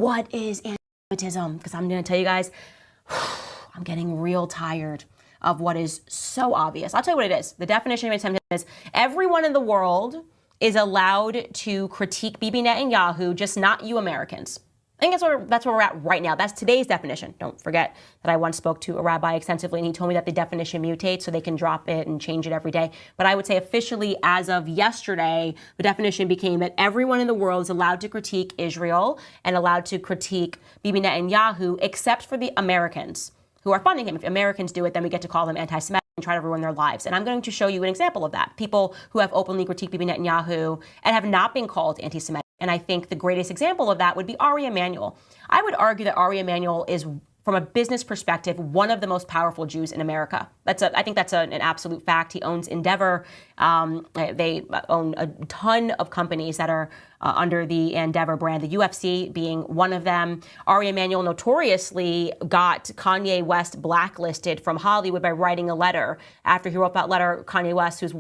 What is anti-Semitism? Because I'm going to tell you guys, I'm getting real tired of what is so obvious. I'll tell you what it is. The definition of anti-Semitism is everyone in the world is allowed to critique Bibi Netanyahu, just not you Americans. I think that's where we're at right now. That's today's definition. Don't forget that I once spoke to a rabbi extensively, and he told me that the definition mutates, so they can drop it and change it every day. But I would say officially, as of yesterday, the definition became that everyone in the world is allowed to critique Israel and allowed to critique Bibi Netanyahu, except for the Americans who are funding him. If Americans do it, then we get to call them anti-Semitic and try to ruin their lives. And I'm going to show you an example of that. People who have openly critiqued Bibi Netanyahu and have not been called anti-Semitic. And I think the greatest example of that would be Ari Emanuel. I would argue that Ari Emanuel is, from a business perspective, one of the most powerful Jews in America. I think that's an absolute fact. He owns Endeavor. They own a ton of companies that are under the Endeavor brand, the UFC being one of them. Ari Emanuel notoriously got Kanye West blacklisted from Hollywood by writing a letter. After he wrote that letter, Kanye West, who's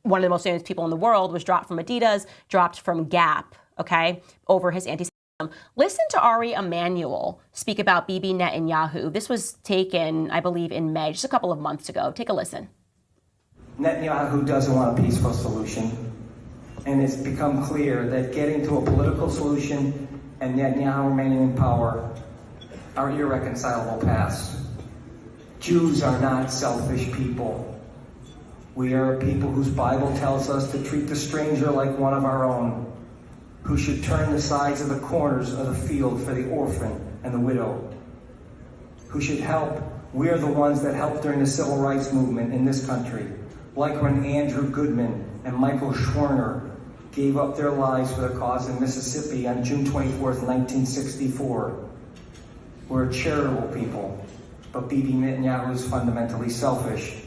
one of the most famous people in the world, was dropped from Adidas, dropped from Gap, okay, over his anti-Semitism. Listen to Ari Emanuel speak about Bibi Netanyahu. This was taken, I believe, in May, just a couple of months ago. Take a listen. Netanyahu doesn't want a peaceful solution, and it's become clear that getting to a political solution and Netanyahu remaining in power are irreconcilable paths. Jews are not selfish people. We are a people whose Bible tells us to treat the stranger like one of our own, who should turn the sides of the corners of the field for the orphan and the widow, who should help. We are the ones that helped during the civil rights movement in this country, like when Andrew Goodman and Michael Schwerner gave up their lives for the cause in Mississippi on June 24th, 1964. We're a charitable people, but Bibi Netanyahu is fundamentally selfish.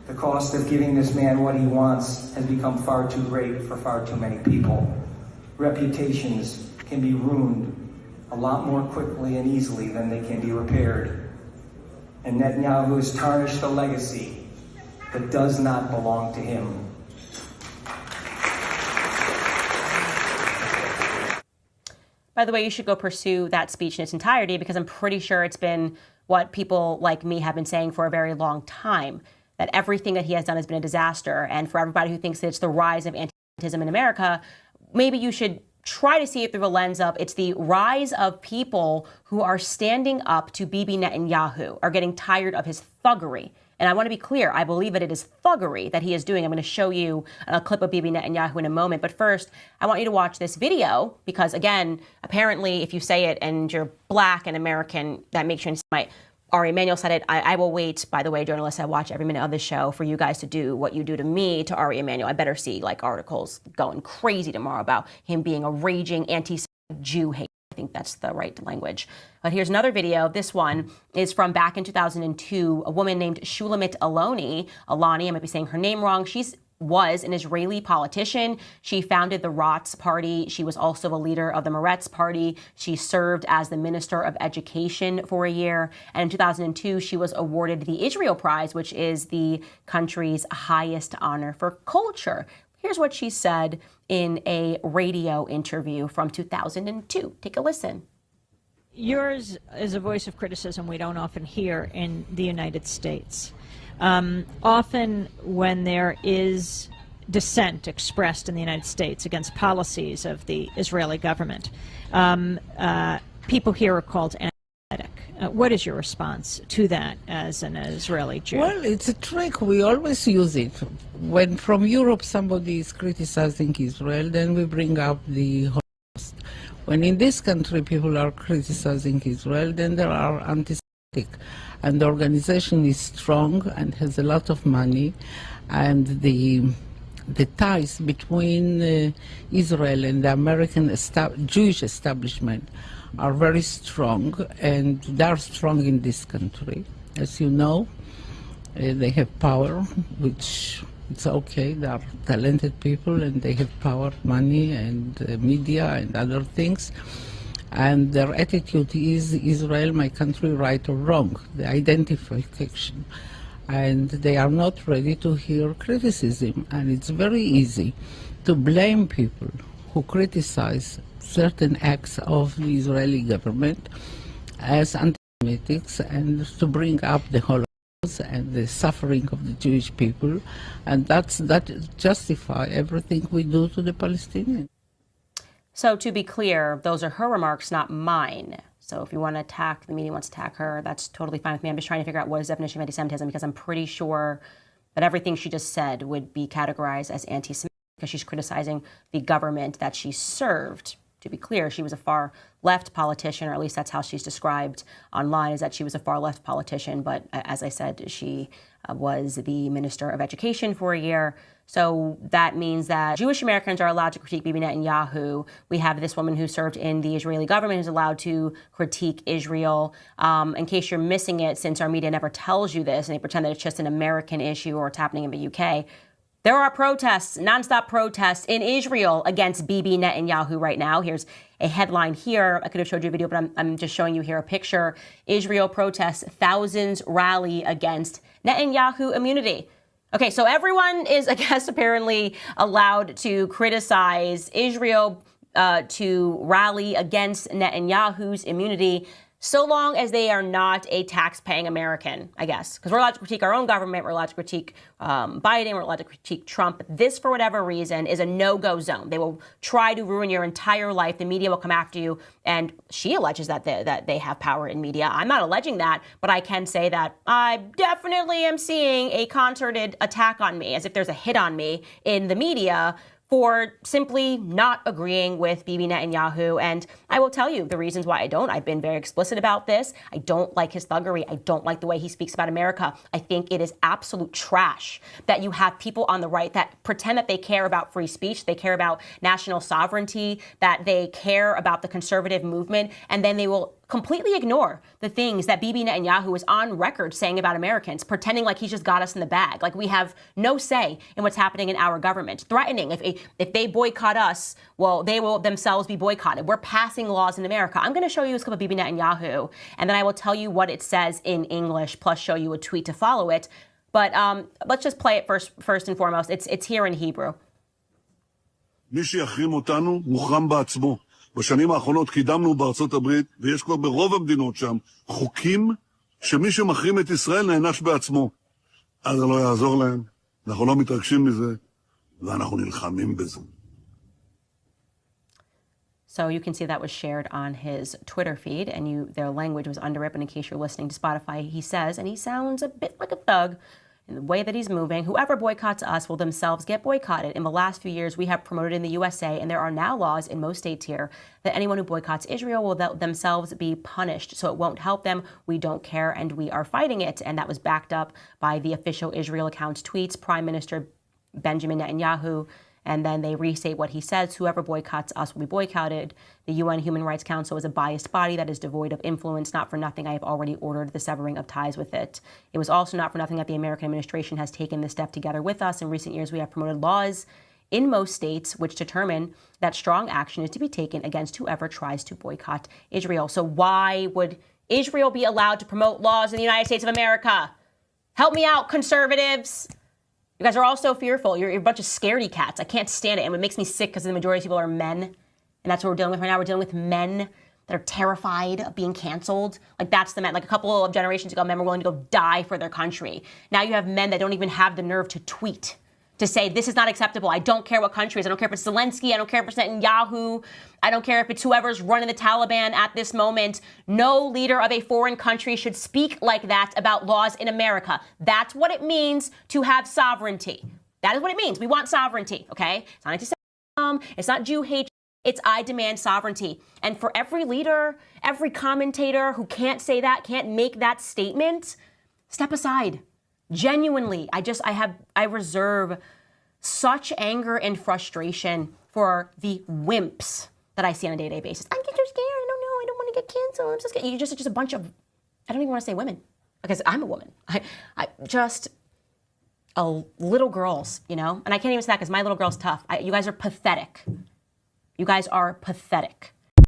The cost of giving this man what he wants has become far too great for far too many people. Reputations can be ruined a lot more quickly and easily than they can be repaired. And Netanyahu has tarnished a legacy that does not belong to him. By the way, you should go pursue that speech in its entirety, because I'm pretty sure it's been what people like me have been saying for a very long time, that everything that he has done has been a disaster. And for everybody who thinks that it's the rise of anti-Semitism in America, maybe you should try to see it through the lens of it's the rise of people who are standing up to Bibi Netanyahu, are getting tired of his thuggery. And I want to be clear, I believe that it is thuggery that he is doing. I'm going to show you a clip of Bibi Netanyahu in a moment. But first, I want you to watch this video because, again, apparently if you say it and you're black and American, that makes you anti-Semite. Ari Emanuel said it. I will wait, by the way, journalists, I watch every minute of the show for you guys to do what you do to me to Ari Emanuel. I better see like articles going crazy tomorrow about him being a raging anti-Semitic Jew hater. I think that's the right language. But here's another video. This one is from back in 2002. A woman named Shulamit Aloni, I might be saying her name wrong. Was an Israeli politician. She founded the Rotz Party. She was also a leader of the Meretz Party. She served as the Minister of Education for a year. And in 2002, she was awarded the Israel Prize, which is the country's highest honor for culture. Here's what she said in a radio interview from 2002. Take a listen. Yours is a voice of criticism we don't often hear in the United States. Often when there is dissent expressed in the United States against policies of the Israeli government, people here are called anti-Semitic. What is your response to that as an Israeli Jew? Well, it's a trick. We always use it. When from Europe somebody is criticizing Israel, then we bring up the Holocaust. When in this country people are criticizing Israel, then there are anti-Semitic. And the organization is strong and has a lot of money, and the ties between Israel and the American Jewish establishment are very strong, and they are strong in this country. As you know, they have power, which it's okay. They are talented people, and they have power, money, and media, and other things. And their attitude is Israel, my country, right or wrong, the identification. And they are not ready to hear criticism. And it's very easy to blame people who criticize certain acts of the Israeli government as anti-Semitic and to bring up the Holocaust and the suffering of the Jewish people, and that justify everything we do to the Palestinians. So to be clear, those are her remarks, not mine. So if you want to attack, the media wants to attack her, that's totally fine with me. I'm just trying to figure out what is the definition of anti-Semitism, because I'm pretty sure that everything she just said would be categorized as anti-Semitic because she's criticizing the government that she served. To be clear, she was a far left politician, or at least that's how she's described online, is that she was a far left politician. But as I said, she was the Minister of Education for a year. So that means that Jewish Americans are allowed to critique Bibi Netanyahu. We have this woman who served in the Israeli government who's allowed to critique Israel. In case you're missing it, since our media never tells you this and they pretend that it's just an American issue or it's happening in the UK, there are protests, nonstop protests in Israel against Bibi Netanyahu right now. Here's a headline here. I could have showed you a video, but I'm just showing you here a picture. Israel protests, thousands rally against Netanyahu immunity. Okay, so everyone is, I guess, apparently allowed to criticize Israel, to rally against Netanyahu's immunity, so long as they are not a tax-paying American, I guess. Because we're allowed to critique our own government, we're allowed to critique Biden, we're allowed to critique Trump. But this, for whatever reason, is a no-go zone. They will try to ruin your entire life. The media will come after you. And she alleges that they have power in media. I'm not alleging that, but I can say that I definitely am seeing a concerted attack on me, as if there's a hit on me in the media for simply not agreeing with Bibi Netanyahu. And I will tell you the reasons why I don't. I've been very explicit about this. I don't like his thuggery. I don't like the way he speaks about America. I think it is absolute trash that you have people on the right that pretend that they care about free speech, they care about national sovereignty, that they care about the conservative movement, and then they will completely ignore the things that Bibi Netanyahu is on record saying about Americans, pretending like he's just got us in the bag, like we have no say in what's happening in our government, threatening if they boycott us, well, they will themselves be boycotted. We're passing laws in America. I'm going to show you a clip of Bibi Netanyahu, and then I will tell you what it says in English, plus show you a tweet to follow it. But let's just play it first and foremost. It's here in Hebrew. מי שיחרים אותנו מוחרם בעצמו. בשנים האחרונות קידמנו בארצות הברית, ויש כבר ברוב המדינות שם, חוקים שמי שמחרים את ישראל נענש בעצמו. אז זה לא יעזור להם, אנחנו לא מתרגשים מזה, ואנחנו נלחמים בזה. So you can see that was shared on his Twitter feed, and their language was under it. But in case you're listening to Spotify, he says, and he sounds a bit like a thug in the way that he's moving, whoever boycotts us will themselves get boycotted. In the last few years, we have promoted in the USA, and there are now laws in most states here, that anyone who boycotts Israel will themselves be punished. So it won't help them. We don't care, and we are fighting it. And that was backed up by the official Israel account's tweets, Prime Minister Benjamin Netanyahu. And then they restate what he says: whoever boycotts us will be boycotted. The UN Human Rights Council is a biased body that is devoid of influence. Not for nothing, I have already ordered the severing of ties with it. It was also not for nothing that the American administration has taken this step together with us. In recent years, we have promoted laws in most states which determine that strong action is to be taken against whoever tries to boycott Israel. So why would Israel be allowed to promote laws in the United States of America? Help me out, conservatives. You guys are all so fearful. You're a bunch of scaredy cats. I can't stand it. And it makes me sick because the majority of people are men. And that's what we're dealing with right now. We're dealing with men that are terrified of being canceled. Like, that's the men. Like, a couple of generations ago, men were willing to go die for their country. Now you have men that don't even have the nerve to tweet, to say, this is not acceptable. I don't care what country it is. I don't care if it's Zelensky. I don't care if it's Netanyahu. I don't care if it's whoever's running the Taliban at this moment. No leader of a foreign country should speak like that about laws in America. That's what it means to have sovereignty. That is what it means. We want sovereignty, okay? It's not anti-Semitism. It's not Jew hate. It's I demand sovereignty. And for every leader, every commentator who can't say that, can't make that statement, step aside. Genuinely, I reserve such anger and frustration for the wimps that I see on a day-to-day basis. I'm just scared. I don't know. I don't want to get canceled. I'm so scared. You're just a bunch of, I don't even want to say women, because I'm a woman. I just little girls, you know? And I can't even say that because my little girl's tough. You guys are pathetic. You guys are pathetic.